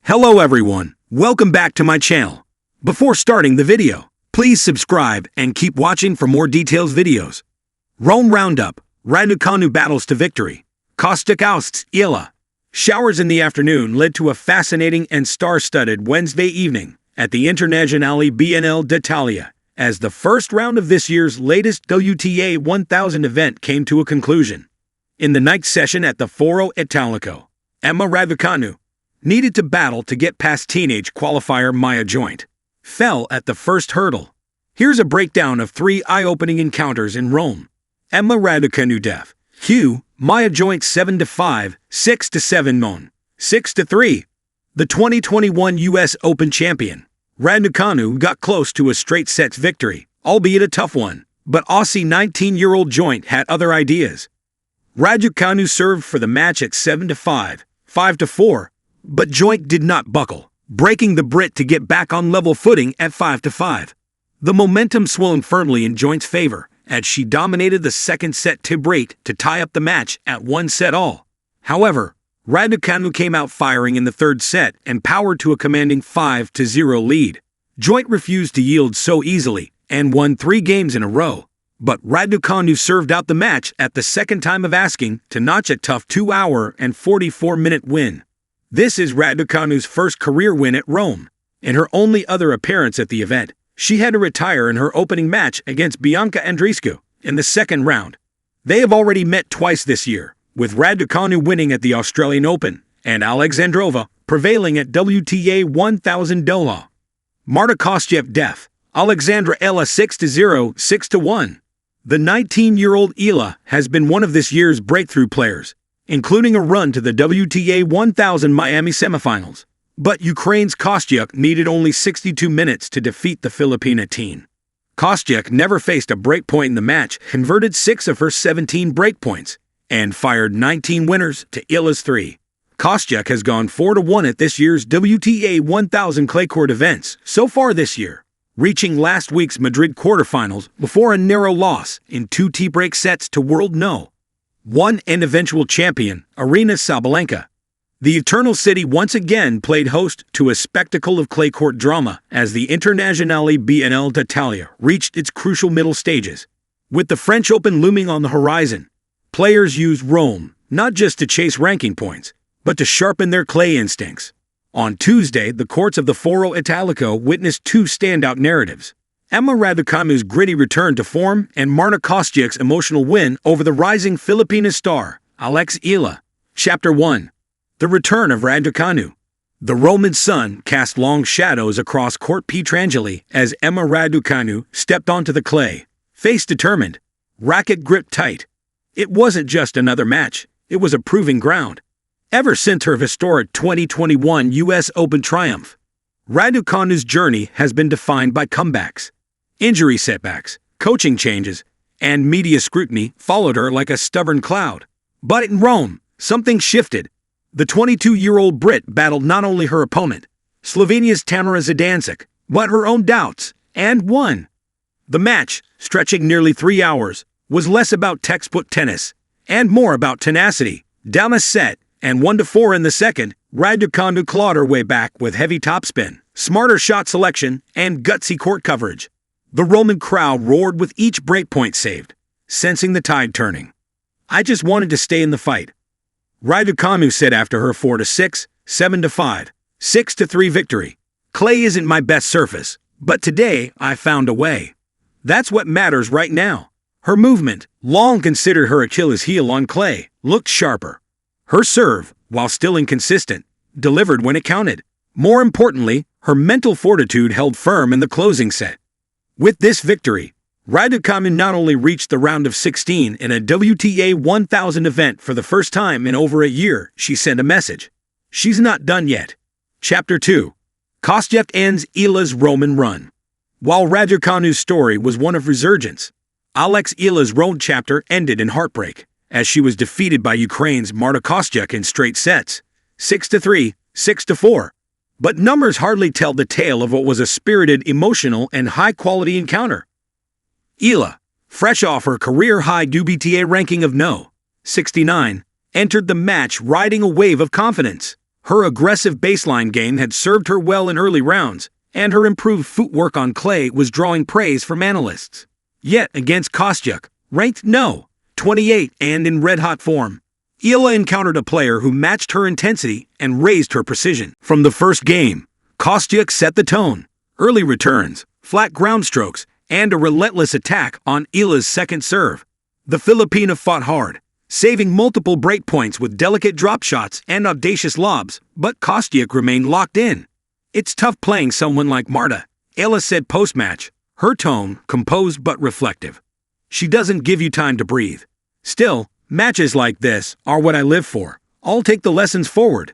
Hello everyone, welcome back to my channel. Before starting the video, please subscribe and keep watching for more details videos. Rome roundup, Raducanu battles to victory. Kostyuk ousts Eala. Showers in the afternoon led to a fascinating and star-studded Wednesday evening at the Internazionali BNL d'Italia, as the first round of this year's latest WTA 1000 event came to a conclusion. In the night session at the Foro Italico, Raducanu needed to battle to get past teenage qualifier Maya Joint. Fell at the first hurdle. Here's a breakdown of 3 eye-opening encounters in Rome. Raducanu def. Hugh, Maya Joint 7-5, 6-7 mon. 6-3. The 2021 US Open champion, Raducanu got close to a straight sets victory, albeit a tough one, but Aussie 19-year-old Joint had other ideas. Raducanu served for the match at 7-5, 5-4, but Joint did not buckle, breaking the Brit to get back on level footing at 5-5. The momentum swung firmly in Joint's favor, as she dominated the second set to break to tie up the match at 1-all. However, Raducanu came out firing in the third set and powered to a commanding 5-0 lead. Joint refused to yield so easily and won 3 games in a row, but Raducanu served out the match at the second time of asking to notch a tough 2-hour and 44-minute win. This is Raducanu's first career win at Rome. In her only other appearance at the event, she had to retire in her opening match against Bianca Andreescu in the second round. They have already met twice this year, with Raducanu winning at the Australian Open and Alexandrova prevailing at WTA 1000 Doha. Marta Kostyuk def. Alexandra Eala 6-0, 6-1. The 19-year-old Eala has been one of this year's breakthrough players, including a run to the WTA 1000 Miami semifinals. But Ukraine's Kostyuk needed only 62 minutes to defeat the Filipina teen. Kostyuk never faced a breakpoint in the match, converted 6 of her 17 breakpoints, and fired 19 winners to Eala's 3. Kostyuk has gone 4-1 at this year's WTA 1000 clay court events so far this year, reaching last week's Madrid quarterfinals before a narrow loss in 2 tie-break sets to world No. 1 and eventual champion, Aryna Sabalenka. The Eternal City once again played host to a spectacle of clay court drama as the Internazionali BNL d'Italia reached its crucial middle stages. With the French Open looming on the horizon, players used Rome not just to chase ranking points, but to sharpen their clay instincts. On Tuesday, the courts of the Foro Italico witnessed 2 standout narratives: Raducanu's gritty return to form and Marta Kostyuk's emotional win over the rising Filipina star, Eala. Chapter 1. The return of Raducanu. The Roman sun cast long shadows across Court Pietrangeli as Raducanu stepped onto the clay, face determined, racket gripped tight. It wasn't just another match, it was a proving ground. Ever since her historic 2021 US Open triumph, Raducanu's journey has been defined by comebacks. Injury setbacks, coaching changes, and media scrutiny followed her like a stubborn cloud. But in Rome, something shifted. The 22-year-old Brit battled not only her opponent, Slovenia's Tamara Zidansek, but her own doubts, and won. The match, stretching nearly 3 hours, was less about textbook tennis and more about tenacity. Down a set and 1-4 in the second, Raducanu clawed her way back with heavy topspin, smarter shot selection, and gutsy court coverage. The Roman crowd roared with each breakpoint saved, sensing the tide turning. "I just wanted to stay in the fight," Raducanu said after her 4-6, 7-5, 6-3 victory. "Clay isn't my best surface, but today I found a way. That's what matters right now." Her movement, long considered her Achilles heel on clay, looked sharper. Her serve, while still inconsistent, delivered when it counted. More importantly, her mental fortitude held firm in the closing set. With this victory, Raducanu not only reached the round of 16 in a WTA 1000 event for the first time in over a year, she sent a message. She's not done yet. Chapter 2. Kostyuk ends Eala's Roman run. While Raducanu's story was one of resurgence, Eala's Rome chapter ended in heartbreak, as she was defeated by Ukraine's Marta Kostyuk in straight sets, 6-3, 6-4. But numbers hardly tell the tale of what was a spirited, emotional, and high-quality encounter. Eala, fresh off her career-high WTA ranking of No. 69, entered the match riding a wave of confidence. Her aggressive baseline game had served her well in early rounds, and her improved footwork on clay was drawing praise from analysts. Yet against Kostyuk, ranked No. 28 and in red-hot form, Eala encountered a player who matched her intensity and raised her precision. From the first game, Kostyuk set the tone. Early returns, flat ground strokes, and a relentless attack on Eala's second serve. The Filipina fought hard, saving multiple breakpoints with delicate drop shots and audacious lobs, but Kostyuk remained locked in. "It's tough playing someone like Marta," Eala said post-match, her tone composed but reflective. "She doesn't give you time to breathe. Still, matches like this are what I live for. I'll take the lessons forward."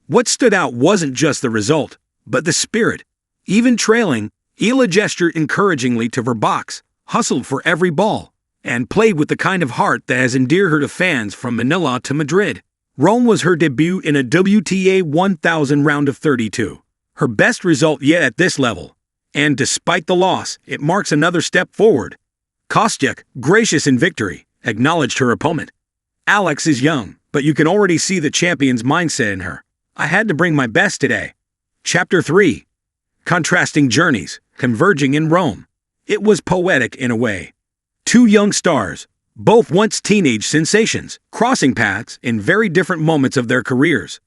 What stood out wasn't just the result, but the spirit. Even trailing, Eala gestured encouragingly to her box, hustled for every ball, and played with the kind of heart that has endeared her to fans from Manila to Madrid. Rome was her debut in a WTA 1000 round of 32, her best result yet at this level. And despite the loss, it marks another step forward. Kostyuk, gracious in victory, acknowledged her opponent. "Alex is young, but you can already see the champion's mindset in her. I had to bring my best today." Chapter 3. Contrasting journeys, converging in Rome. It was poetic in a way. Two young stars, both once teenage sensations, crossing paths in very different moments of their careers.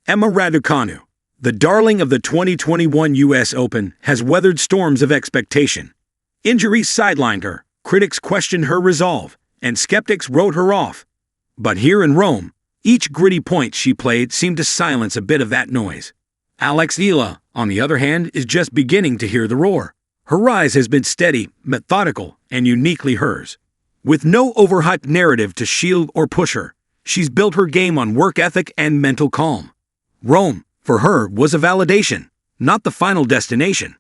Emma Raducanu, the darling of the 2021 US Open, has weathered storms of expectation. Injuries sidelined her, critics questioned her resolve, and skeptics wrote her off. But here in Rome, each gritty point she played seemed to silence a bit of that noise. Eala, on the other hand, is just beginning to hear the roar. Her rise has been steady, methodical, and uniquely hers. With no overhyped narrative to shield or push her, she's built her game on work ethic and mental calm. Rome, for her, was a validation, not the final destination.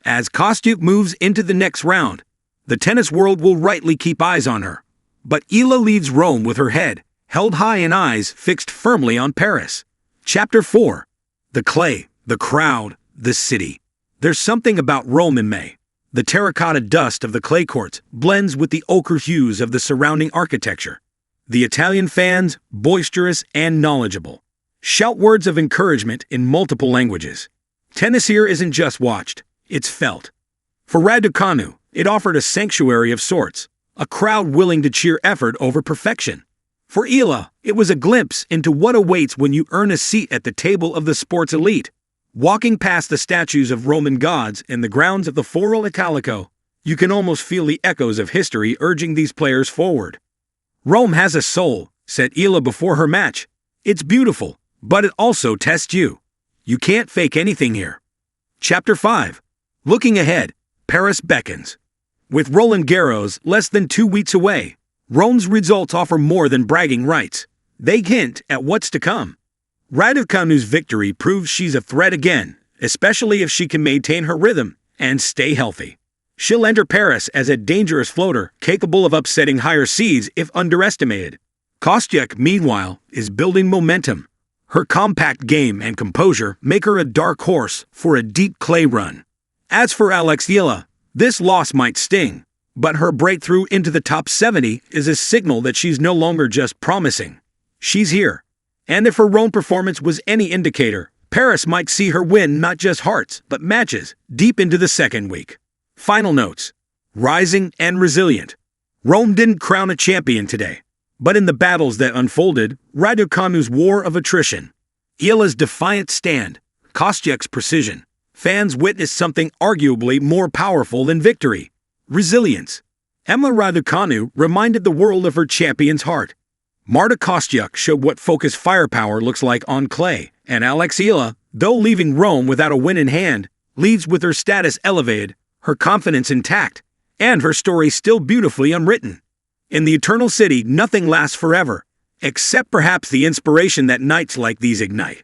As Kostyuk moves into the next round, the tennis world will rightly keep eyes on her. But Eala leaves Rome with her head held high and eyes fixed firmly on Paris. Chapter 4. The clay, the crowd, the city. There's something about Rome in May. The terracotta dust of the clay courts blends with the ochre hues of the surrounding architecture. The Italian fans, boisterous and knowledgeable, shout words of encouragement in multiple languages. Tennis here isn't just watched, it's felt. For Raducanu, it offered a sanctuary of sorts, a crowd willing to cheer effort over perfection. For Eala, it was a glimpse into what awaits when you earn a seat at the table of the sports elite. Walking past the statues of Roman gods in the grounds of the Foro Italico, you can almost feel the echoes of history urging these players forward. "Rome has a soul," said Eala before her match. "It's beautiful, but it also tests you. You can't fake anything here." Chapter 5. Looking ahead, Paris beckons. With Roland Garros less than 2 weeks away, Rome's results offer more than bragging rights. They hint at what's to come. Raducanu's victory proves she's a threat again, especially if she can maintain her rhythm and stay healthy. She'll enter Paris as a dangerous floater, capable of upsetting higher seeds if underestimated. Kostyuk, meanwhile, is building momentum. Her compact game and composure make her a dark horse for a deep clay run. As for Eala, this loss might sting, but her breakthrough into the top 70 is a signal that she's no longer just promising. She's here. And if her Rome performance was any indicator, Paris might see her win not just hearts, but matches, deep into the second week. Final notes. Rising and resilient. Rome didn't crown a champion today, but in the battles that unfolded, Raducanu's war of attrition, Eala's defiant stand, Kostyuk's precision, fans witnessed something arguably more powerful than victory: resilience. Emma Raducanu reminded the world of her champion's heart. Marta Kostyuk showed what focused firepower looks like on clay, and Eala, though leaving Rome without a win in hand, leaves with her status elevated, her confidence intact, and her story still beautifully unwritten. In the eternal city, nothing lasts forever, except perhaps the inspiration that nights like these ignite.